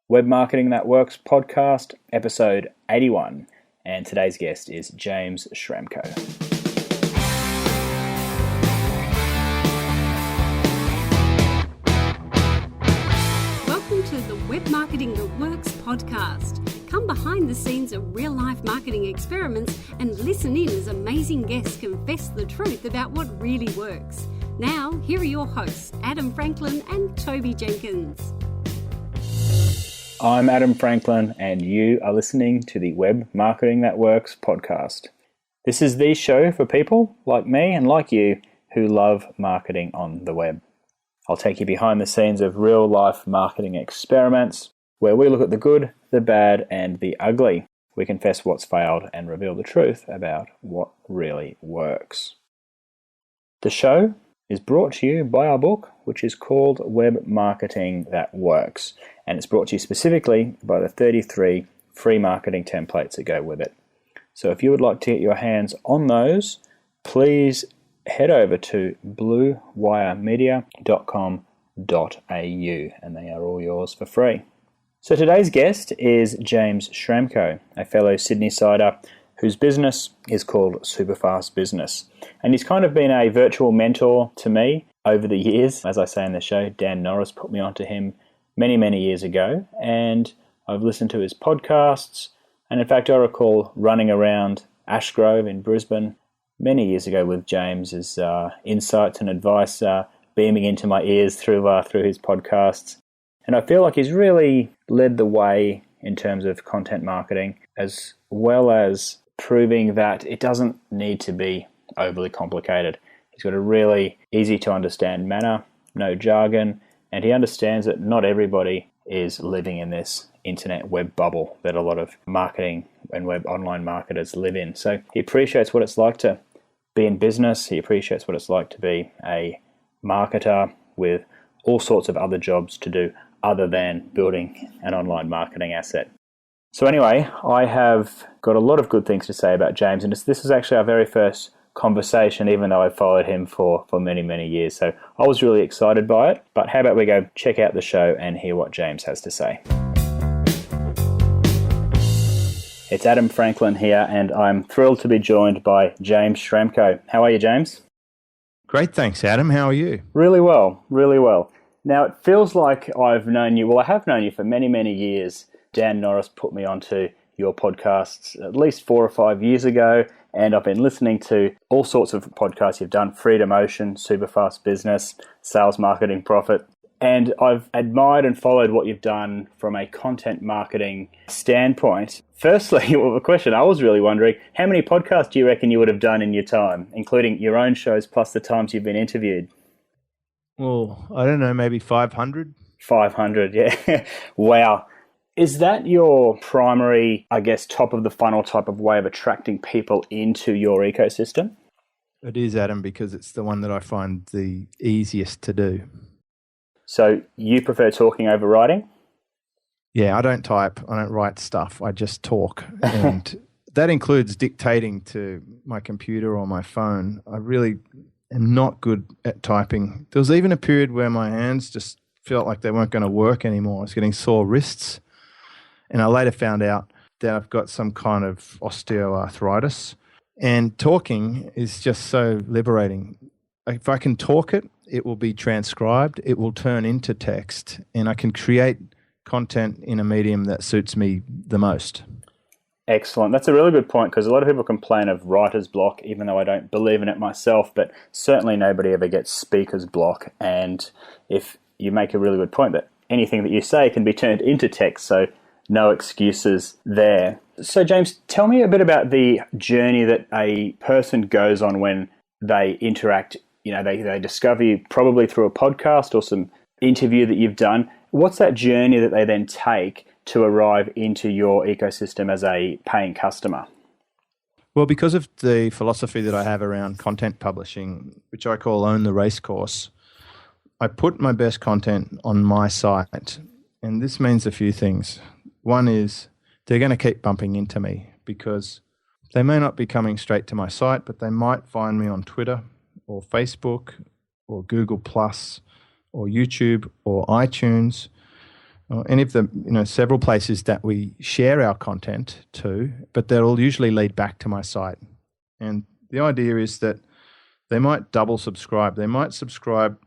Web Marketing That Works podcast, episode 81. And today's guest is James Schramko. Welcome to the Web Marketing That Works podcast. Come behind the scenes of real-life marketing experiments and listen in as amazing guests confess the truth about what really works. Now, here are your hosts, Adam Franklin and Toby Jenkins. I'm Adam Franklin, and you are listening to the Web Marketing That Works podcast. This is the show for people like me and like you who love marketing on the web. I'll take you behind the scenes of real-life marketing experiments where we look at the good, the bad, and the ugly. We confess what's failed and reveal the truth about what really works. The show is brought to you by our book, which is called Web Marketing That Works, and it's brought to you specifically by the 33 free marketing templates that go with it. So if you would like to get your hands on those, please head over to bluewiremedia.com.au, and they are all yours for free. So today's guest is James Schramko, a fellow Sydney-sider whose business is called Superfast Business. And he's kind of been a virtual mentor to me over the years. As I say in the show, Dan Norris put me onto him many, many years ago, and I've listened to his podcasts. And in fact, I recall running around Ashgrove in Brisbane many years ago with James's insights and advice beaming into my ears through his podcasts. And I feel like he's really led the way in terms of content marketing, as well as proving that it doesn't need to be overly complicated. He's got a really easy to understand manner, no jargon, and he understands that not everybody is living in this internet web bubble that a lot of marketing and web online marketers live in. So he appreciates what it's like to be in business. He appreciates what it's like to be a marketer with all sorts of other jobs to do other than building an online marketing asset. So anyway, I have got a lot of good things to say about James, and this is actually our very first conversation, even though I've followed him for many, many years. So I was really excited by it. But how about we go check out the show and hear what James has to say. It's Adam Franklin here, and I'm thrilled to be joined by James Schramko. How are you, James? Great, thanks, Adam. How are you? Really well, really well. Now, it feels like I've known you, well, I have known you for many, many years. Dan Norris put me onto your podcasts at least 4 or 5 years ago, and I've been listening to all sorts of podcasts you've done, Freedom Ocean, Superfast Business, Sales Marketing Profit, and I've admired and followed what you've done from a content marketing standpoint. Firstly, well, the question I was really wondering, how many podcasts do you reckon you would have done in your time, including your own shows plus the times you've been interviewed? Well, I don't know, maybe 500? 500, yeah. Wow. Is that your primary, I guess, top of the funnel type of way of attracting people into your ecosystem? It is, Adam, because it's the one that I find the easiest to do. So you prefer talking over writing? Yeah, I don't type. I don't write stuff. I just talk. And that includes dictating to my computer or my phone. I really am not good at typing. There was even a period where my hands just felt like they weren't going to work anymore. I was getting sore wrists. And I later found out that I've got some kind of osteoarthritis. And talking is just so liberating. If I can talk it, it will be transcribed. It will turn into text. And I can create content in a medium that suits me the most. Excellent. That's a really good point, because a lot of people complain of writer's block, even though I don't believe in it myself. But certainly nobody ever gets speaker's block. And if you make a really good point that anything that you say can be turned into text, so no excuses there. So James, tell me a bit about the journey that a person goes on when they interact. You know, they discover you probably through a podcast or some interview that you've done. What's that journey that they then take to arrive into your ecosystem as a paying customer? Well, because of the philosophy that I have around content publishing, which I call Own the Racecourse, I put my best content on my site. And this means a few things. One is they're going to keep bumping into me because they may not be coming straight to my site, but they might find me on Twitter or Facebook or Google Plus or YouTube or iTunes. or any of the several places that we share our content to, but that'll usually lead back to my site. And the idea is that they might double subscribe. They might subscribe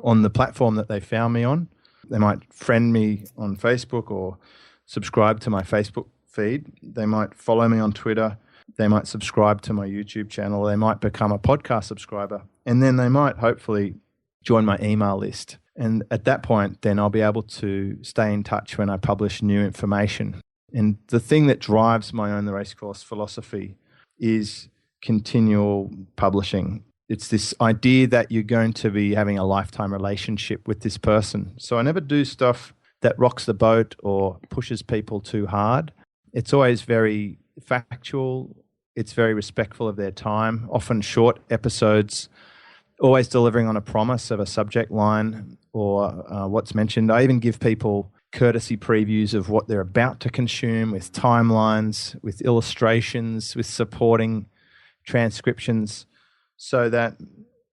on the platform that they found me on. They might friend me on Facebook or subscribe to my Facebook feed. They might follow me on Twitter. They might subscribe to my YouTube channel. They might become a podcast subscriber. And then they might hopefully join my email list. And at that point, then I'll be able to stay in touch when I publish new information. And the thing that drives my Own the Racecourse philosophy is continual publishing. It's this idea that you're going to be having a lifetime relationship with this person. So I never do stuff that rocks the boat or pushes people too hard. It's always very factual. It's very respectful of their time, often short episodes, always delivering on a promise of a subject line or what's mentioned. I even give people courtesy previews of what they're about to consume with timelines, with illustrations, with supporting transcriptions, so that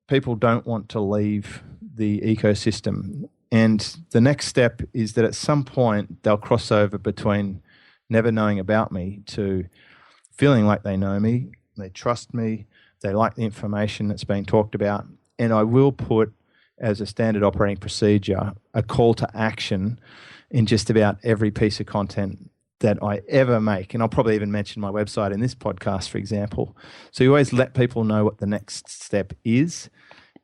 people don't want to leave the ecosystem. And the next step is that at some point they'll cross over between never knowing about me to feeling like they know me, they trust me, they like the information that's being talked about. And I will put, as a standard operating procedure, a call to action in just about every piece of content that I ever make. And I'll probably even mention my website in this podcast, for example. So you always let people know what the next step is.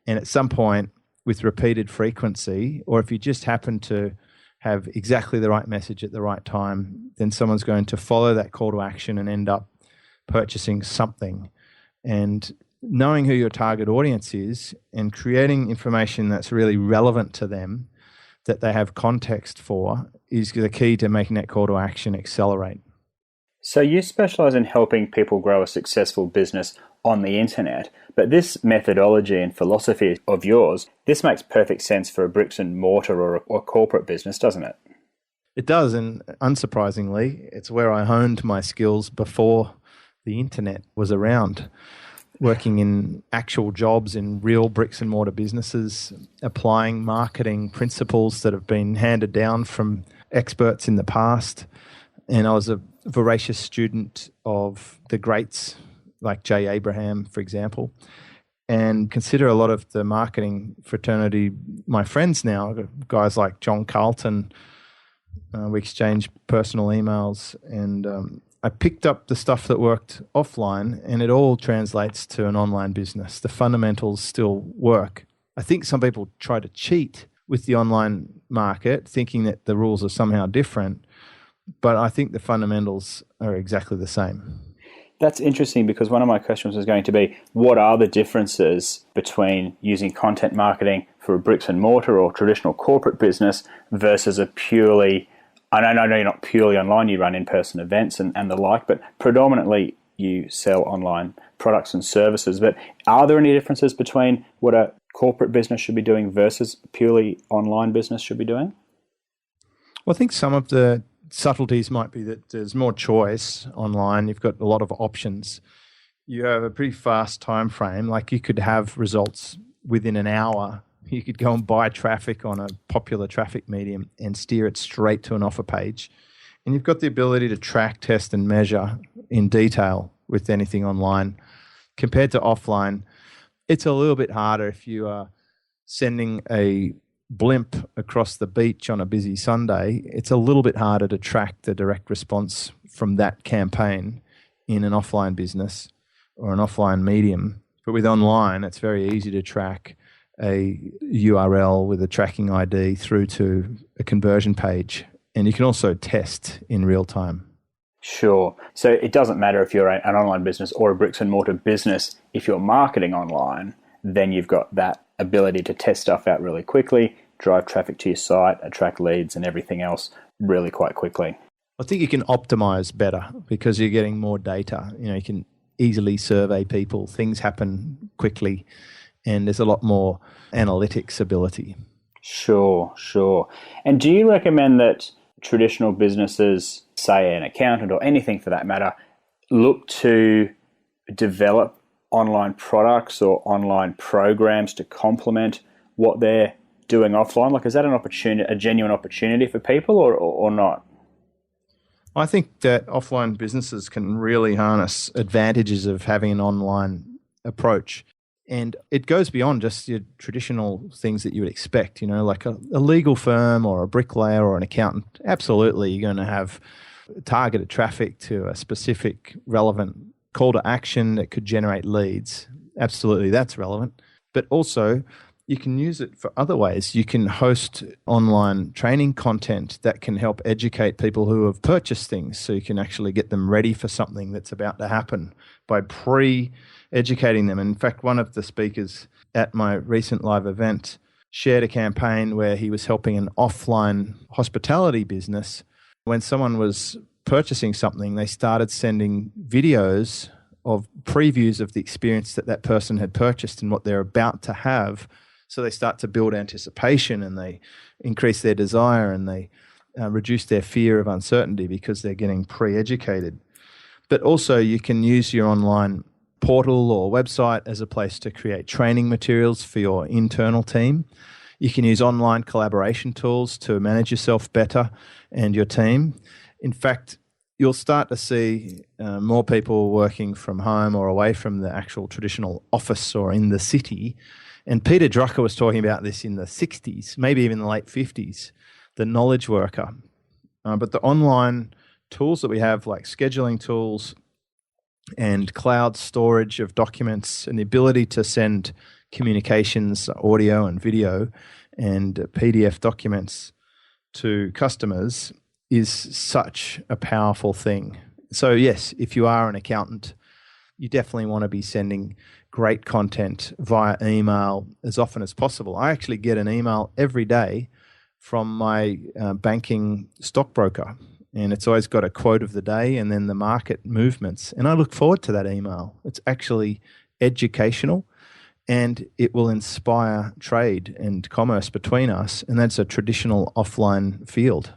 And at some point, with repeated frequency, or if you just happen to have exactly the right message at the right time, then someone's going to follow that call to action and end up purchasing something. And knowing who your target audience is and creating information that's really relevant to them, that they have context for, is the key to making that call to action accelerate. So you specialize in helping people grow a successful business on the internet, but this methodology and philosophy of yours, this makes perfect sense for a bricks and mortar or a corporate business, doesn't it? It does, and unsurprisingly, it's where I honed my skills before the internet was around. Working in actual jobs in real bricks and mortar businesses, applying marketing principles that have been handed down from experts in the past. And I was a voracious student of the greats like Jay Abraham, for example, and consider a lot of the marketing fraternity my friends now, guys like John Carlton. We exchange personal emails, and I picked up the stuff that worked offline, and it all translates to an online business. The fundamentals still work. I think some people try to cheat with the online market, thinking that the rules are somehow different, but I think the fundamentals are exactly the same. That's interesting, because one of my questions was going to be, what are the differences between using content marketing for a bricks and mortar or traditional corporate business versus a purely, I know you're not purely online, you run in-person events and the like, but predominantly you sell online products and services. But are there any differences between what a corporate business should be doing versus purely online business should be doing? Well, I think some of the subtleties might be that there's more choice online. You've got a lot of options. You have a pretty fast time frame. Like, you could have results within an hour. You could go and buy traffic on a popular traffic medium and steer it straight to an offer page. And you've got the ability to track, test, and measure in detail with anything online. Compared to offline, it's a little bit harder if you are sending a blimp across the beach on a busy Sunday. It's a little bit harder to track the direct response from that campaign in an offline business or an offline medium. But with online, it's very easy to track a URL with a tracking ID through to a conversion page. And you can also test in real time. Sure. So it doesn't matter if you're an online business or a bricks and mortar business. If you're marketing online, then you've got that ability to test stuff out really quickly, drive traffic to your site, attract leads and everything else really quite quickly. I think you can optimize better because you're getting more data. You can easily survey people. Things happen quickly, and there's a lot more analytics ability. Sure. And do you recommend that traditional businesses, say an accountant or anything for that matter, look to develop online products or online programs to complement what they're doing offline? Like, is that a genuine opportunity for people or not? I think that offline businesses can really harness advantages of having an online approach. And it goes beyond just your traditional things that you would expect, like a legal firm or a bricklayer or an accountant. Absolutely, you're going to have targeted traffic to a specific relevant call to action that could generate leads. Absolutely, that's relevant. But also, you can use it for other ways. You can host online training content that can help educate people who have purchased things, so you can actually get them ready for something that's about to happen by pre-educating them. In fact, one of the speakers at my recent live event shared a campaign where he was helping an offline hospitality business. When someone was purchasing something, they started sending videos of previews of the experience that person had purchased and what they're about to have. So they start to build anticipation and they increase their desire and they reduce their fear of uncertainty because they're getting pre-educated. But also you can use your online portal or website as a place to create training materials for your internal team. You can use online collaboration tools to manage yourself better and your team. In fact, you'll start to see more people working from home or away from the actual traditional office or in the city. And Peter Drucker was talking about this in the 60s, maybe even the late 50s, the knowledge worker. But the online tools that we have, like scheduling tools and cloud storage of documents and the ability to send communications, audio and video and PDF documents to customers is such a powerful thing. So yes, if you are an accountant, you definitely want to be sending great content via email as often as possible. I actually get an email every day from my banking stockbroker, and it's always got a quote of the day and then the market movements. And I look forward to that email. It's actually educational and it will inspire trade and commerce between us. And that's a traditional offline field.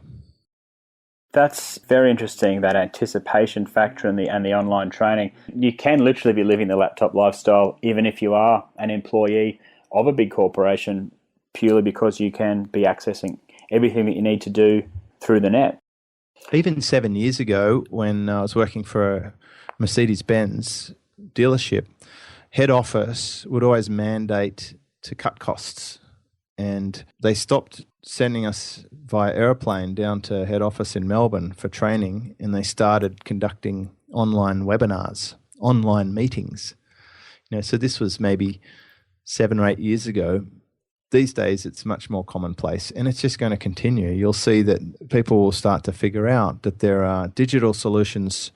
That's very interesting, that anticipation factor and the online training. You can literally be living the laptop lifestyle even if you are an employee of a big corporation, purely because you can be accessing everything that you need to do through the net. Even 7 years ago, when I was working for a Mercedes-Benz dealership, head office would always mandate to cut costs. And they stopped sending us via airplane down to head office in Melbourne for training, and they started conducting online webinars, online meetings. So this was maybe 7 or 8 years ago. These days, it's much more commonplace, and it's just going to continue. You'll see that people will start to figure out that there are digital solutions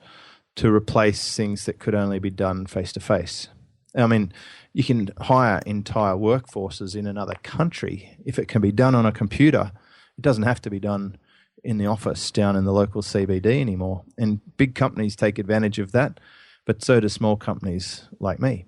to replace things that could only be done face-to-face. I mean, you can hire entire workforces in another country. If it can be done on a computer, it doesn't have to be done in the office down in the local CBD anymore. And big companies take advantage of that, but so do small companies like me.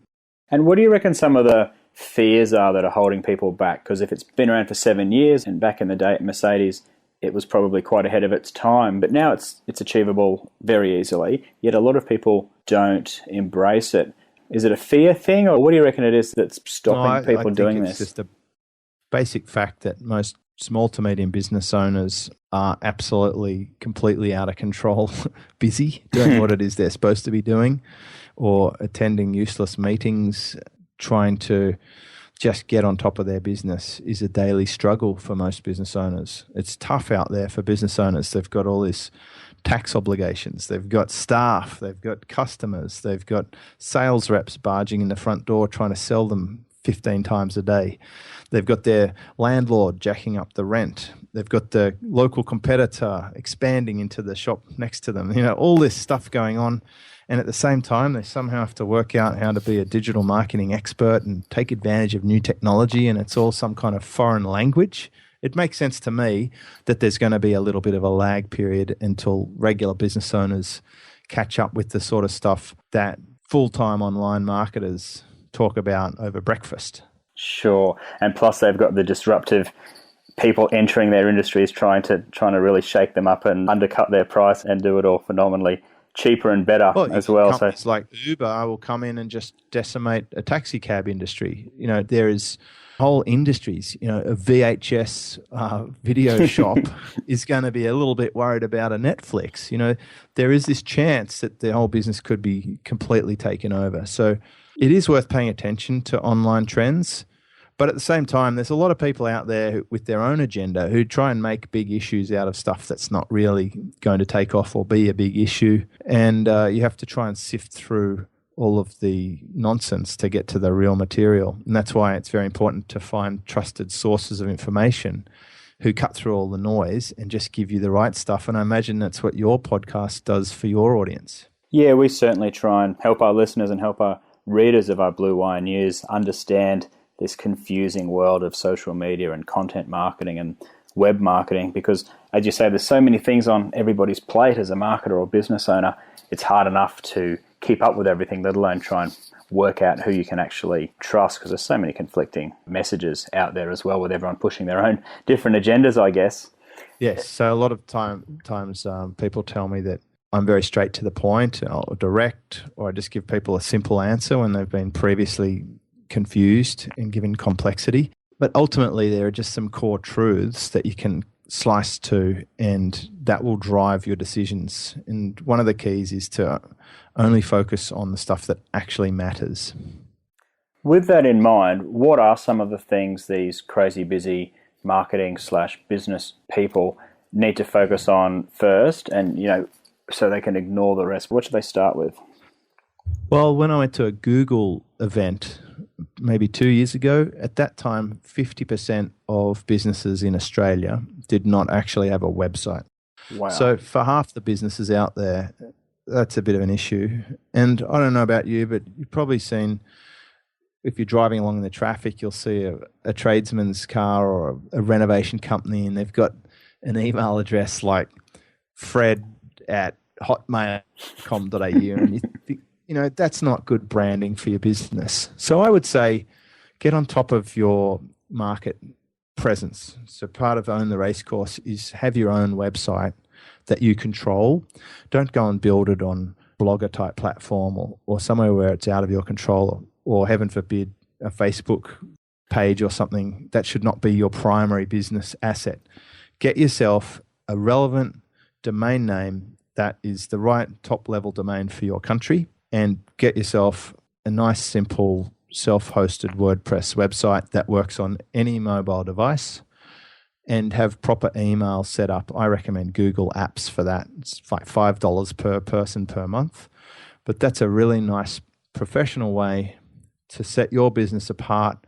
And what do you reckon some of the fears are that are holding people back? Because if it's been around for 7 years, and back in the day at Mercedes, it was probably quite ahead of its time, but now it's achievable very easily, yet a lot of people don't embrace it. Is it a fear thing, or what do you reckon it is that's stopping people doing this? It's just a basic fact that most small to medium business owners are absolutely, completely out of control, busy doing what it is they're supposed to be doing, or attending useless meetings, trying to just get on top of their business is a daily struggle for most business owners. It's tough out there for business owners. They've got all this tax obligations, they've got staff, they've got customers, they've got sales reps barging in the front door trying to sell them 15 times a day. They've got their landlord jacking up the rent. They've got the local competitor expanding into the shop next to them. All this stuff going on. And at the same time, they somehow have to work out how to be a digital marketing expert and take advantage of new technology, and it's all some kind of foreign language. It makes sense to me that there's going to be a little bit of a lag period until regular business owners catch up with the sort of stuff that full-time online marketers talk about over breakfast. Sure. And plus they've got the disruptive people entering their industries trying to really shake them up and undercut their price and do it all phenomenally cheaper and better as well. Companies like Uber will come in and just decimate a taxi cab industry. There is whole industries, a VHS video shop is going to be a little bit worried about a Netflix. There is this chance that the whole business could be completely taken over. So it is worth paying attention to online trends. But at the same time, there's a lot of people out there with their own agenda who try and make big issues out of stuff that's not really going to take off or be a big issue. And you have to try and sift through all of the nonsense to get to the real material. And that's why it's very important to find trusted sources of information who cut through all the noise and just give you the right stuff. And I imagine that's what your podcast does for your audience. Yeah, we certainly try and help our listeners and help our readers of our Bluewire News understand this confusing world of social media and content marketing and web marketing, because as you say, there's so many things on everybody's plate as a marketer or business owner. It's hard enough to keep up with everything, let alone try and work out who you can actually trust, because there's so many conflicting messages out there as well, with everyone pushing their own different agendas, I guess. Yes, so a lot of times people tell me that I'm very straight to the point or direct, or I just give people a simple answer when they've been previously confused and given complexity. But ultimately, there are just some core truths that you can slice to, and that will drive your decisions. And one of the keys is to only focus on the stuff that actually matters. With that in mind, what are some of the things these crazy busy marketing/business people need to focus on first, and so they can ignore the rest? What should they start with? Well, when I went to a Google event maybe 2 years ago, at that time, 50% of businesses in Australia did not actually have a website. Wow. So for half the businesses out there, that's a bit of an issue. And I don't know about you, but you've probably seen, if you're driving along in the traffic, you'll see a tradesman's car or a renovation company, and they've got an email address like fred@hotmail.com.au, and you think, that's not good branding for your business. So I would say get on top of your market presence. So part of Own the Racecourse is have your own website that you control. Don't go and build it on blogger type platform or somewhere where it's out of your control, or heaven forbid, a Facebook page or something. That should not be your primary business asset. Get yourself a relevant domain name that is the right top level domain for your country, and get yourself a nice, simple, self-hosted WordPress website that works on any mobile device, and have proper email set up. I recommend Google Apps for that. It's like $5 per person per month. But that's a really nice professional way to set your business apart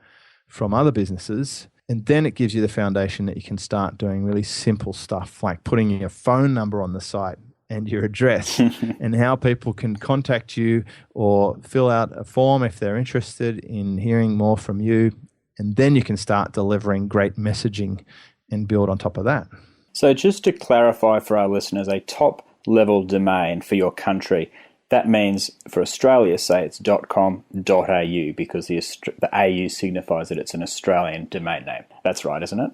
from other businesses. And then it gives you the foundation that you can start doing really simple stuff, like putting your phone number on the site and your address and how people can contact you or fill out a form if they're interested in hearing more from you. And then you can start delivering great messaging and build on top of that. So just to clarify for our listeners, a top-level domain for your country, that means for Australia, say it's .com.au, because the AU signifies that it's an Australian domain name. That's right, isn't it?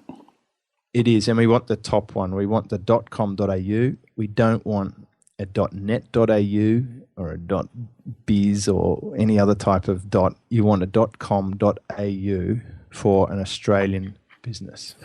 It is, and we want the top one. We want the .com.au. We don't want a .net.au or a .biz or any other type of dot. You want a .com.au for an Australian business.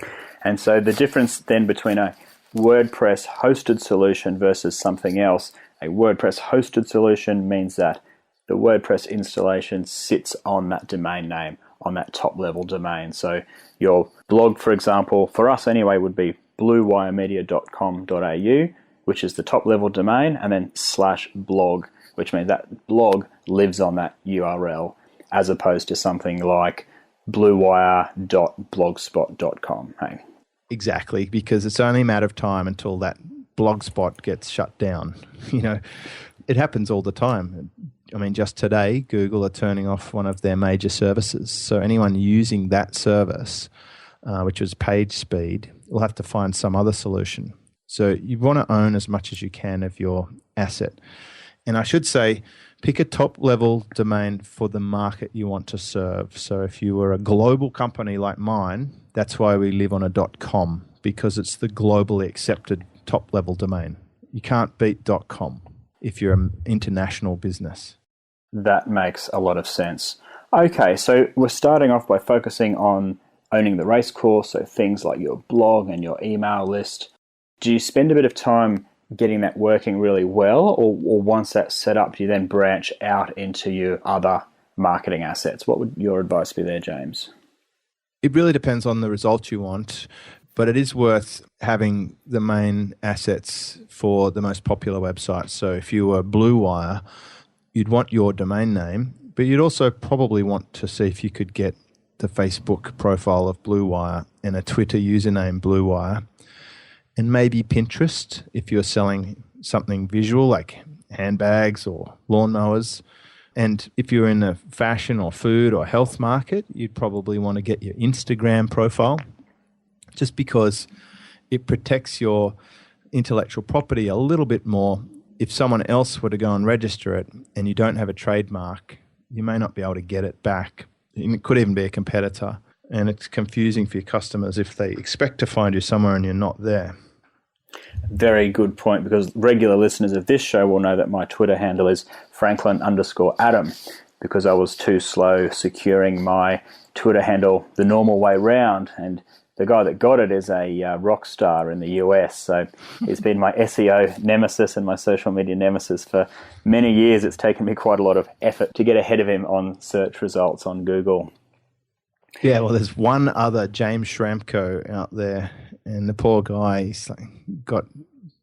And so the difference then between a WordPress hosted solution versus something else, a WordPress hosted solution means that the WordPress installation sits on that domain name, on that top-level domain. So your blog, for example, for us anyway, would be bluewiremedia.com.au, which is the top-level domain, and then /blog, which means that blog lives on that URL, as opposed to something like bluewire.blogspot.com. Hey. Exactly, because it's only a matter of time until that Blogspot gets shut down. It happens all the time. I mean, just today, Google are turning off one of their major services. So anyone using that service, which was page speed, will have to find some other solution. So you want to own as much as you can of your asset. And I should say, pick a top-level domain for the market you want to serve. So if you were a global company like mine, that's why we live on a .com, because it's the globally accepted top-level domain. You can't beat .com if you're an international business. That makes a lot of sense. Okay, so we're starting off by focusing on owning the racecourse, so things like your blog and your email list. Do you spend a bit of time getting that working really well, or once that's set up, do you then branch out into your other marketing assets? What would your advice be there, James? It really depends on the result you want, but it is worth having the main assets for the most popular websites. So if you were Bluewire, you'd want your domain name, but you'd also probably want to see if you could get the Facebook profile of Bluewire and a Twitter username Bluewire, and maybe Pinterest if you're selling something visual like handbags or lawnmowers. And if you're in the fashion or food or health market, you'd probably want to get your Instagram profile, just because it protects your intellectual property a little bit more. If someone else were to go and register it and you don't have a trademark, you may not be able to get it back. It could even be a competitor. And it's confusing for your customers if they expect to find you somewhere and you're not there. Very good point, because regular listeners of this show will know that my Twitter handle is Franklin_Adam, because I was too slow securing my Twitter handle the normal way round. And the guy that got it is a rock star in the US. So he's been my SEO nemesis and my social media nemesis for many years. It's taken me quite a lot of effort to get ahead of him on search results on Google. Yeah, well, there's one other James Schramko out there, and the poor guy, he's like, got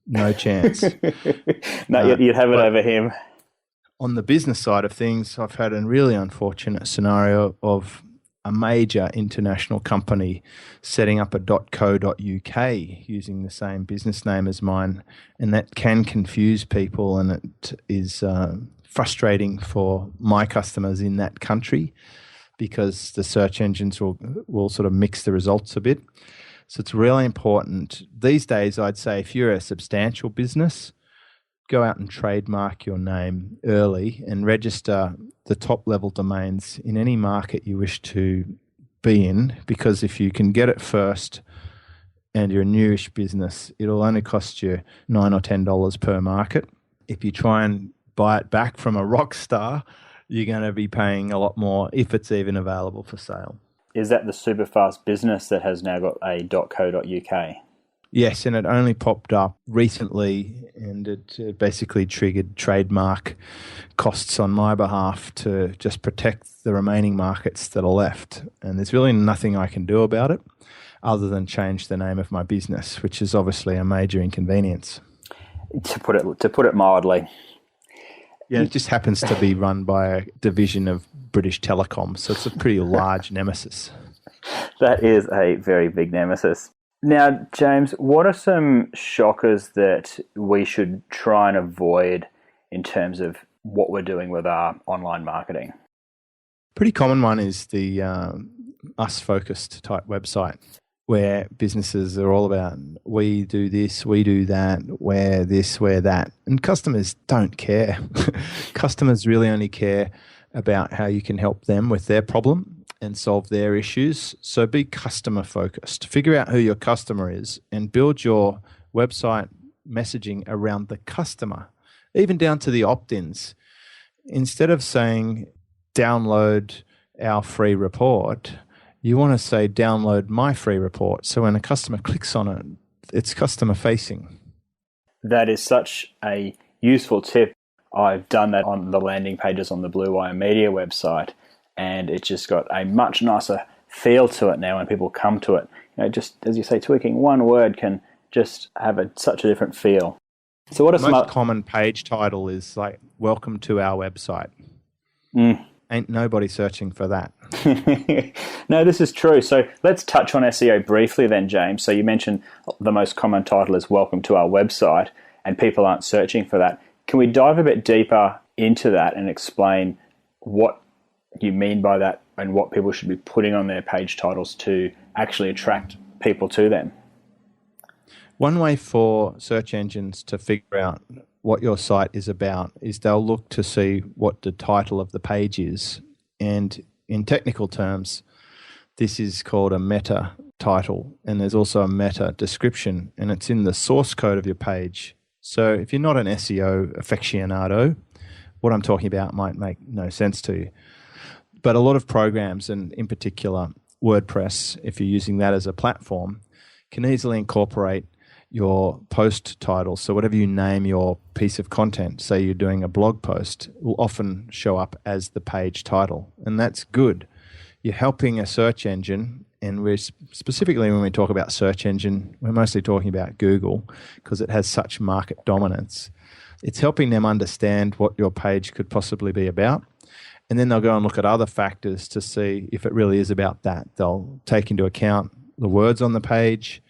no chance. No, you'd have it over him. On the business side of things, I've had a really unfortunate scenario of a major international company setting up a .co.uk using the same business name as mine, and that can confuse people, and it is frustrating for my customers in that country, because the search engines will sort of mix the results a bit. So it's really important. These days, I'd say if you're a substantial business, go out and trademark your name early and register the top-level domains in any market you wish to be in, because if you can get it first and you're a newish business, it'll only cost you $9 or $10 per market. If you try and buy it back from a rock star, you're going to be paying a lot more if it's even available for sale. Is that the Superfast Business that has now got a .co.uk? Yes, and it only popped up recently, and it basically triggered trademark costs on my behalf to just protect the remaining markets that are left. And there's really nothing I can do about it other than change the name of my business, which is obviously a major inconvenience. To put it mildly. Yeah, it just happens to be run by a division of British Telecom, so it's a pretty large nemesis. That is a very big nemesis. Now, James, what are some shockers that we should try and avoid in terms of what we're doing with our online marketing? Pretty common one is the us-focused type website, where businesses are all about, we do this, we do that, we're this, we're that. And customers don't care. Customers really only care about how you can help them with their problem and solve their issues. So be customer focused. Figure out who your customer is and build your website messaging around the customer, even down to the opt-ins. Instead of saying, download our free report, you want to say, download my free report. So when a customer clicks on it, it's customer facing. That is such a useful tip. I've done that on the landing pages on the Bluewire Media website, and it's just got a much nicer feel to it now when people come to it. You know, just as you say, tweaking one word can just have such a different feel. So what are some most common page title is like, welcome to our website. Ain't nobody searching for that. No, this is true. So let's touch on SEO briefly then, James. So you mentioned the most common title is welcome to our website, and people aren't searching for that. Can we dive a bit deeper into that and explain what you mean by that and what people should be putting on their page titles to actually attract people to them? One way for search engines to figure out what your site is about is they'll look to see what the title of the page is. And in technical terms, this is called a meta title, and there's also a meta description, and it's in the source code of your page. So if you're not an SEO aficionado, what I'm talking about might make no sense to you. But a lot of programs, and in particular WordPress, if you're using that as a platform, can easily incorporate your post title. So whatever you name your piece of content, say you're doing a blog post, will often show up as the page title. And that's good. You're helping a search engine, and we're specifically, when we talk about search engine, we're mostly talking about Google because it has such market dominance. It's helping them understand what your page could possibly be about. And then they'll go and look at other factors to see if it really is about that. They'll take into account the words on the page,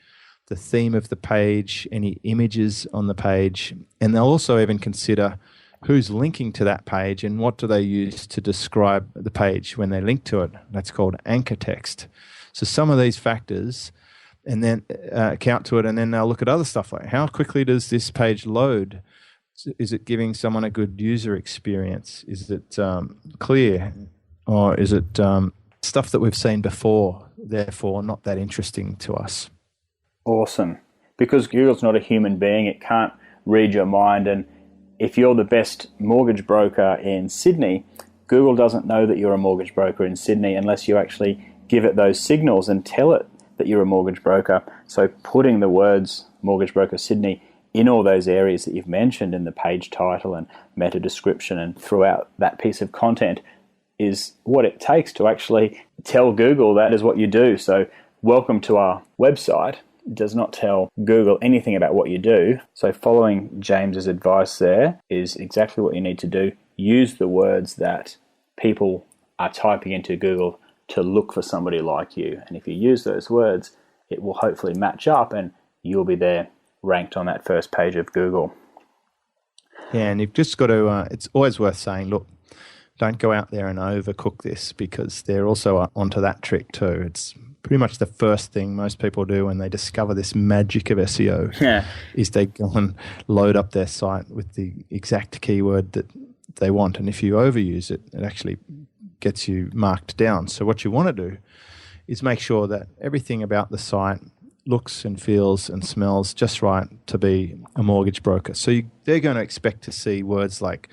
the theme of the page, any images on the page, and they'll also even consider who's linking to that page and what do they use to describe the page when they link to it. That's called anchor text. So some of these factors, and then account to it, and then they'll look at other stuff like how quickly does this page load? Is it giving someone a good user experience? Is it clear? Or is it stuff that we've seen before, therefore not that interesting to us? Awesome. Because Google's not a human being, it can't read your mind. And if you're the best mortgage broker in Sydney, Google doesn't know that you're a mortgage broker in Sydney unless you actually give it those signals and tell it that you're a mortgage broker. So putting the words Mortgage Broker Sydney in all those areas that you've mentioned in the page title and meta description and throughout that piece of content is what it takes to actually tell Google that is what you do. So welcome to our website. It does not tell Google anything about what you do. So following James's advice there is exactly what you need to do. Use the words that people are typing into Google to look for somebody like you. And if you use those words, it will hopefully match up and you'll be there ranked on that first page of Google. Yeah, and you've just got to, it's always worth saying, look, don't go out there and overcook this because they're also onto that trick too. It's pretty much the first thing most people do when they discover this magic of SEO is they go and load up their site with the exact keyword that they want. And if you overuse it, it actually gets you marked down. So what you want to do is make sure that everything about the site looks and feels and smells just right to be a mortgage broker. So they're going to expect to see words like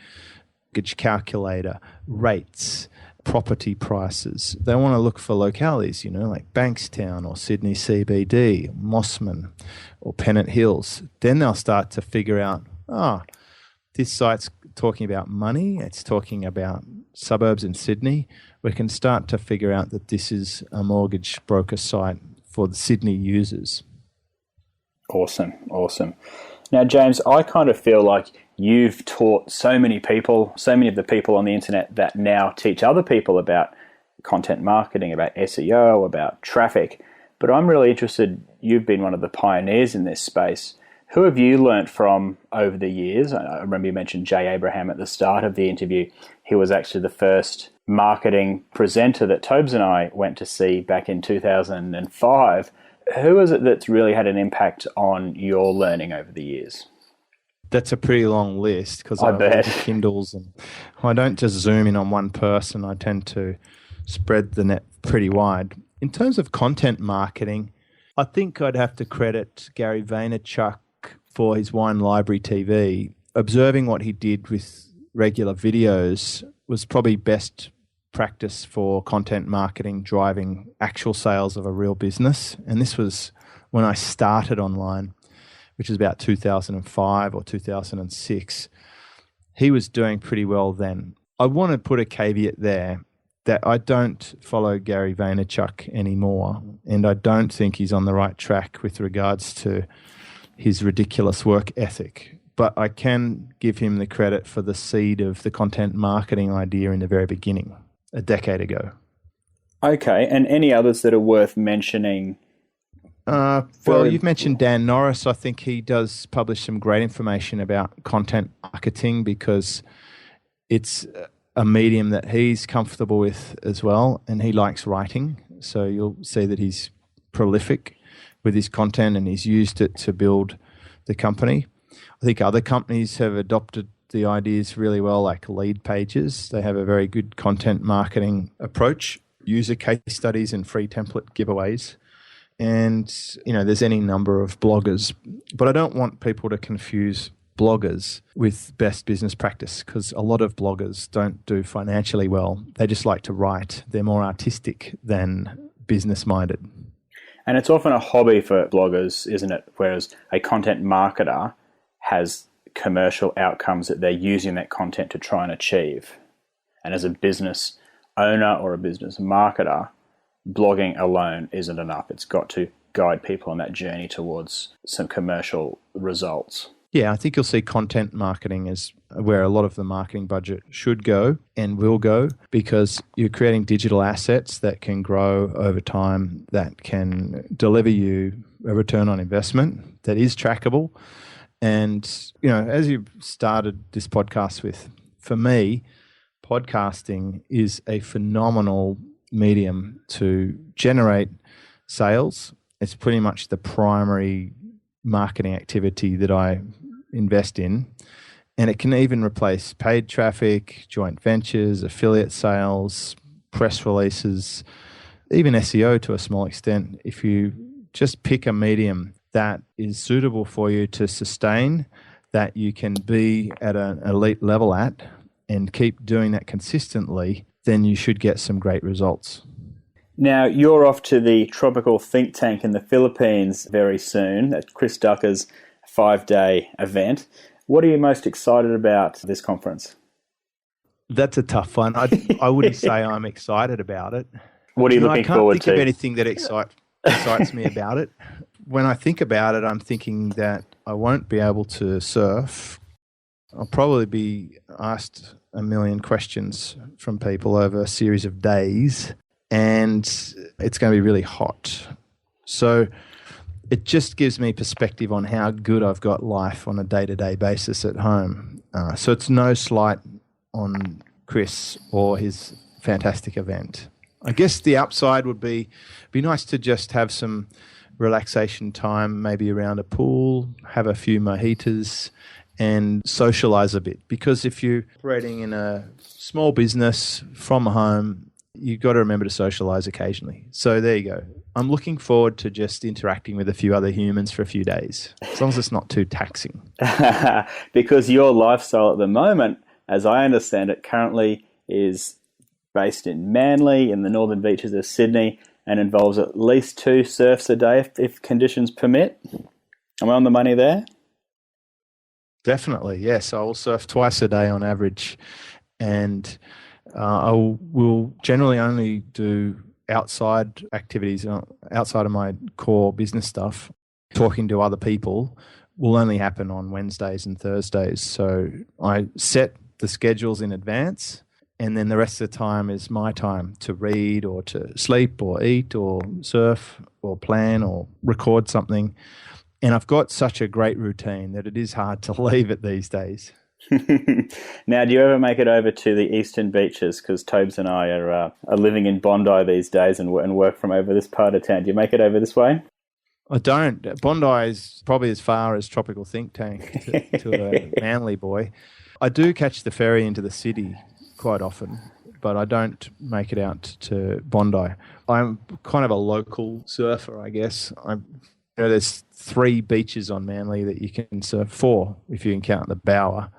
mortgage calculator, rates, property prices. They want to look for localities, like Bankstown or Sydney CBD, Mossman or Pennant Hills. Then they'll start to figure out, this site's talking about money, it's talking about suburbs in Sydney. We can start to figure out that this is a mortgage broker site for the Sydney users. Awesome. Now, James, I kind of feel like you've taught so many of the people on the internet that now teach other people about content marketing, about SEO, about traffic. But I'm really interested, you've been one of the pioneers in this space. Who have you learnt from over the years? I remember you mentioned Jay Abraham at the start of the interview. He was actually the first marketing presenter that Tobes and I went to see back in 2005. Who is it that's really had an impact on your learning over the years? That's a pretty long list because I bet Kindles and I don't just zoom in on one person. I tend to spread the net pretty wide. In terms of content marketing, I think I'd have to credit Gary Vaynerchuk for his Wine Library TV. Observing what he did with regular videos was probably best practice for content marketing, driving actual sales of a real business. And this was when I started online, which is about 2005 or 2006. He was doing pretty well then. I want to put a caveat there that I don't follow Gary Vaynerchuk anymore, and I don't think he's on the right track with regards to his ridiculous work ethic. But I can give him the credit for the seed of the content marketing idea in the very beginning, a decade ago. Okay, and any others that are worth mentioning? Well, you've mentioned Dan Norris. I think he does publish some great information about content marketing because it's a medium that he's comfortable with as well, and he likes writing. So you'll see that he's prolific with his content and he's used it to build the company. I think other companies have adopted the ideas really well, like Lead Pages. They have a very good content marketing approach, user case studies and free template giveaways. And, there's any number of bloggers. But I don't want people to confuse bloggers with best business practice because a lot of bloggers don't do financially well. They just like to write. They're more artistic than business minded. And it's often a hobby for bloggers, isn't it? Whereas a content marketer has commercial outcomes that they're using that content to try and achieve. And as a business owner or a business marketer, blogging alone isn't enough. It's got to guide people on that journey towards some commercial results. Yeah, I think you'll see content marketing is where a lot of the marketing budget should go and will go, because you're creating digital assets that can grow over time, that can deliver you a return on investment that is trackable. And, you know, as you started this podcast with, for me, podcasting is a phenomenal medium to generate sales. It's pretty much the primary marketing activity that I invest in, and it can even replace paid traffic, joint ventures, affiliate sales, press releases, even SEO to a small extent. If you just pick a medium that is suitable for you to sustain, that you can be at an elite level at, and keep doing that consistently, then you should get some great results. Now, you're off to the tropical think tank in the Philippines very soon, at Chris Ducker's 5-day event. What are you most excited about this conference? That's a tough one. I wouldn't say I'm excited about it. What are you looking forward to? I can't think of anything that excites me about it. When I think about it, I'm thinking that I won't be able to surf. I'll probably be asked a million questions from people over a series of days, and it's going to be really hot. So it just gives me perspective on how good I've got life on a day-to-day basis at home. So it's no slight on Chris or his fantastic event. I guess the upside would be nice to just have some relaxation time, maybe around a pool, have a few mojitos, and socialize a bit. Because if you're operating in a small business from home, you've got to remember to socialize occasionally. So there you go. I'm looking forward to just interacting with a few other humans for a few days, as long as it's not too taxing. Because your lifestyle at the moment, as I understand it, currently is based in Manly, in the northern beaches of Sydney, and involves at least 2 surfs a day if conditions permit. Am I on the money there? Definitely, yes. I will surf twice a day on average, and I will generally only do outside activities, outside of my core business stuff. Talking to other people will only happen on Wednesdays and Thursdays. So I set the schedules in advance, and then the rest of the time is my time to read or to sleep or eat or surf or plan or record something. And I've got such a great routine that it is hard to leave it these days. Now, do you ever make it over to the eastern beaches? Because Tobes and I are living in Bondi these days and work from over this part of town. Do you make it over this way? I don't. Bondi is probably as far as tropical think tank to a Manly boy. I do catch the ferry into the city quite often, but I don't make it out to Bondi. I'm kind of a local surfer, I guess. There's 3 beaches on Manly that you can surf, 4 if you can count the Bower.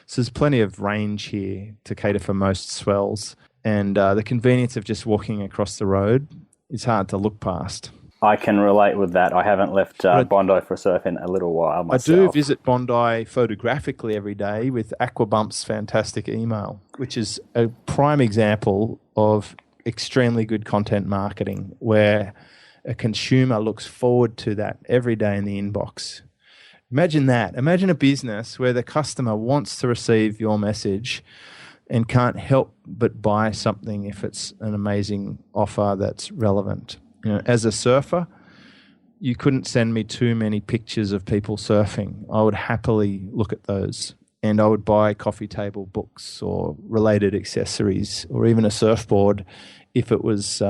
So there's plenty of range here to cater for most swells. And the convenience of just walking across the road is hard to look past. I can relate with that. I haven't left Bondi for a surf in a little while myself. I do visit Bondi photographically every day with Aquabump's fantastic email, which is a prime example of extremely good content marketing where a consumer looks forward to that every day in the inbox. Imagine that. Imagine a business where the customer wants to receive your message and can't help but buy something if it's an amazing offer that's relevant. You know, as a surfer, you couldn't send me too many pictures of people surfing. I would happily look at those, and I would buy coffee table books or related accessories or even a surfboard if it was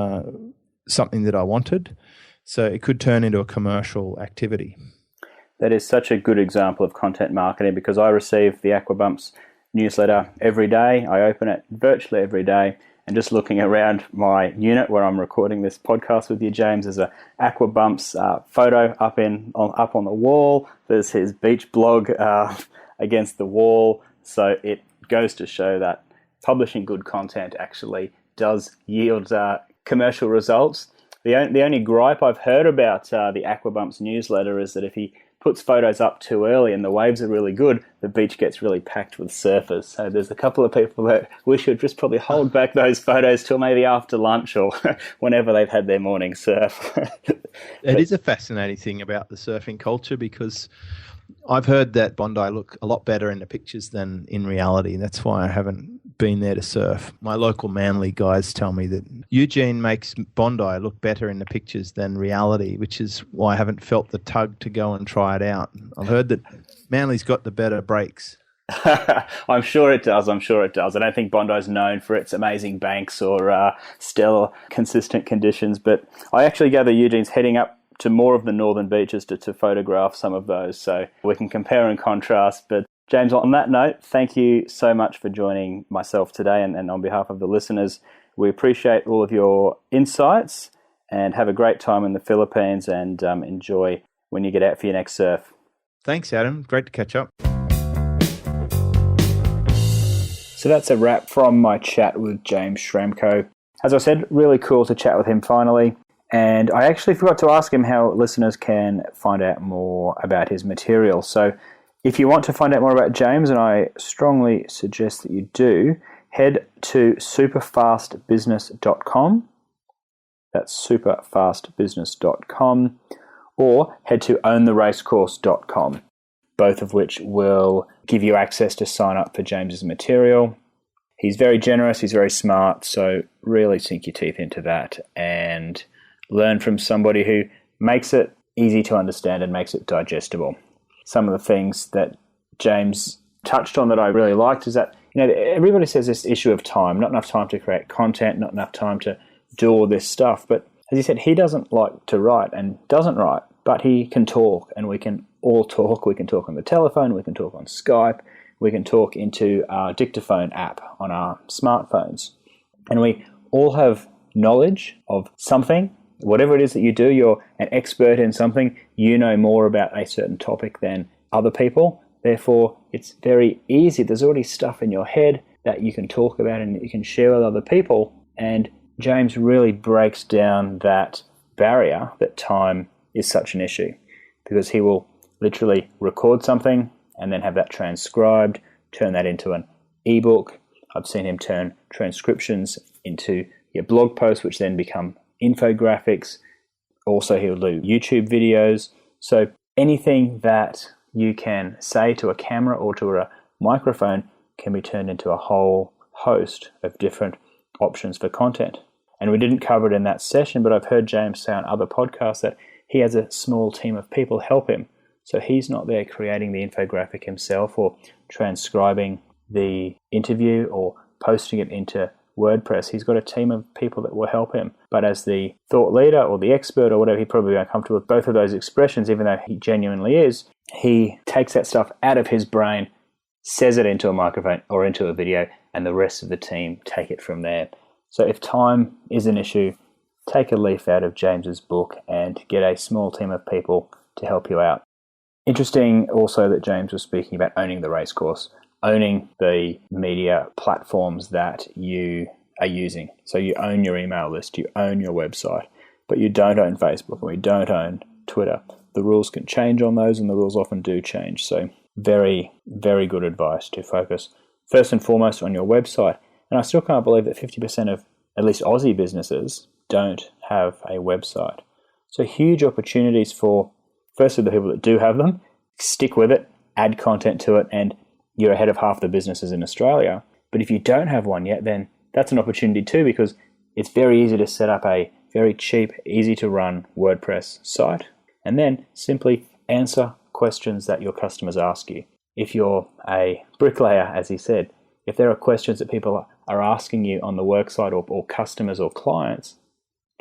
something that I wanted. So it could turn into a commercial activity. That is such a good example of content marketing, because I receive the Aquabumps newsletter every day. I open it virtually every day, and just looking around my unit where I'm recording this podcast with you, James, there's a Aquabumps photo up on the wall. There's his beach blog against the wall. So it goes to show that publishing good content actually does yield commercial results. The only gripe I've heard about the Aquabumps newsletter is that if he puts photos up too early and the waves are really good, the beach gets really packed with surfers. So there's a couple of people that we should just probably hold back those photos till maybe after lunch or whenever they've had their morning surf. It is a fascinating thing about the surfing culture, because I've heard that Bondi look a lot better in the pictures than in reality. That's why I haven't been there to surf. My local Manly guys tell me that Eugene makes Bondi look better in the pictures than reality, which is why I haven't felt the tug to go and try it out. I've heard that Manly's got the better breaks. I'm sure it does. I don't think Bondi's known for its amazing banks or stellar consistent conditions, but I actually gather Eugene's heading up to more of the northern beaches to photograph some of those, so we can compare and contrast. But James, on that note, thank you so much for joining myself today, and on behalf of the listeners, we appreciate all of your insights, and have a great time in the Philippines, and enjoy when you get out for your next surf. Thanks, Adam. Great to catch up. So that's a wrap from my chat with James Schramko. As I said, really cool to chat with him finally. And I actually forgot to ask him how listeners can find out more about his material. So if you want to find out more about James, and I strongly suggest that you do, head to superfastbusiness.com. That's superfastbusiness.com. Or head to owntheracecourse.com, both of which will give you access to sign up for James's material. He's very generous, he's very smart, so really sink your teeth into that and learn from somebody who makes it easy to understand and makes it digestible. Some of the things that James touched on that I really liked is that, everybody says this issue of time, not enough time to create content, not enough time to do all this stuff. But as he said, he doesn't like to write and doesn't write, but he can talk, and we can all talk. We can talk on the telephone, we can talk on Skype, we can talk into our dictaphone app on our smartphones. And we all have knowledge of something. Whatever it is that you do, you're an expert in something, you know more about a certain topic than other people. Therefore, it's very easy. There's already stuff in your head that you can talk about and you can share with other people. And James really breaks down that barrier that time is such an issue, because he will literally record something and then have that transcribed, turn that into an ebook. I've seen him turn transcriptions into your blog posts, which then become infographics. Also, he'll do YouTube videos. So anything that you can say to a camera or to a microphone can be turned into a whole host of different options for content. And we didn't cover it in that session, but I've heard James say on other podcasts that he has a small team of people help him. So he's not there creating the infographic himself or transcribing the interview or posting it into WordPress. He's got a team of people that will help him. But as the thought leader or the expert or whatever, he probably be uncomfortable with both of those expressions, even though he genuinely is. He takes that stuff out of his brain, says it into a microphone or into a video, and the rest of the team take it from there. So if time is an issue, take a leaf out of James's book and get a small team of people to help you out. Interesting also that James was speaking about owning the racecourse, owning the media platforms that you are using. So you own your email list, you own your website, but you don't own Facebook and we don't own Twitter. The rules can change on those, and the rules often do change. So very, very good advice to focus first and foremost on your website. And I still can't believe that 50% of at least Aussie businesses don't have a website. So huge opportunities for, firstly, the people that do have them, stick with it, add content to it, and you're ahead of half the businesses in Australia. But if you don't have one yet, then that's an opportunity too, because it's very easy to set up a very cheap, easy to run WordPress site and then simply answer questions that your customers ask you. If you're a bricklayer, as he said, if there are questions that people are asking you on the worksite or customers or clients,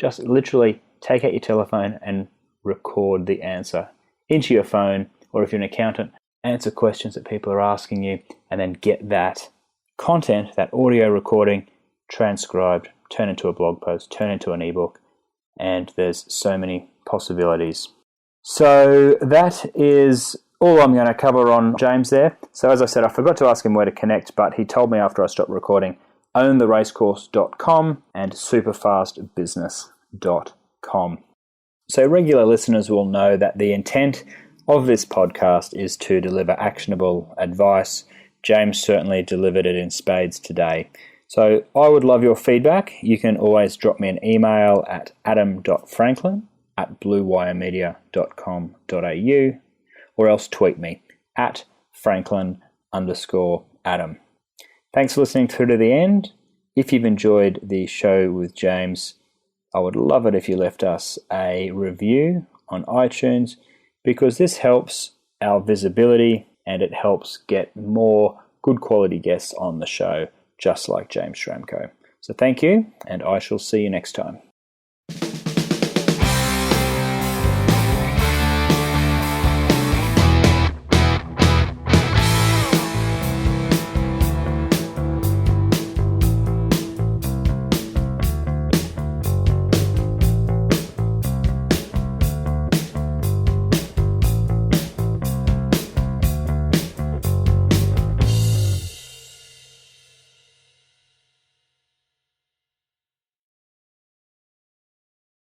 just literally take out your telephone and record the answer into your phone. Or if you're an accountant, answer questions that people are asking you and then get that content, that audio recording, transcribed, turn into a blog post, turn into an ebook, and there's so many possibilities. So that is all I'm going to cover on James there. So as I said, I forgot to ask him where to connect, but he told me after I stopped recording, owntheracecourse.com and superfastbusiness.com. gmail.com. So regular listeners will know that the intent of this podcast is to deliver actionable advice. James certainly delivered it in spades today. So I would love your feedback. You can always drop me an email at adam.franklin@bluewiremedia.com.au or else tweet me at Franklin_Adam. Thanks for listening through to the end. If you've enjoyed the show with James, I would love it if you left us a review on iTunes, because this helps our visibility and it helps get more good quality guests on the show, just like James Schramko. So thank you, and I shall see you next time.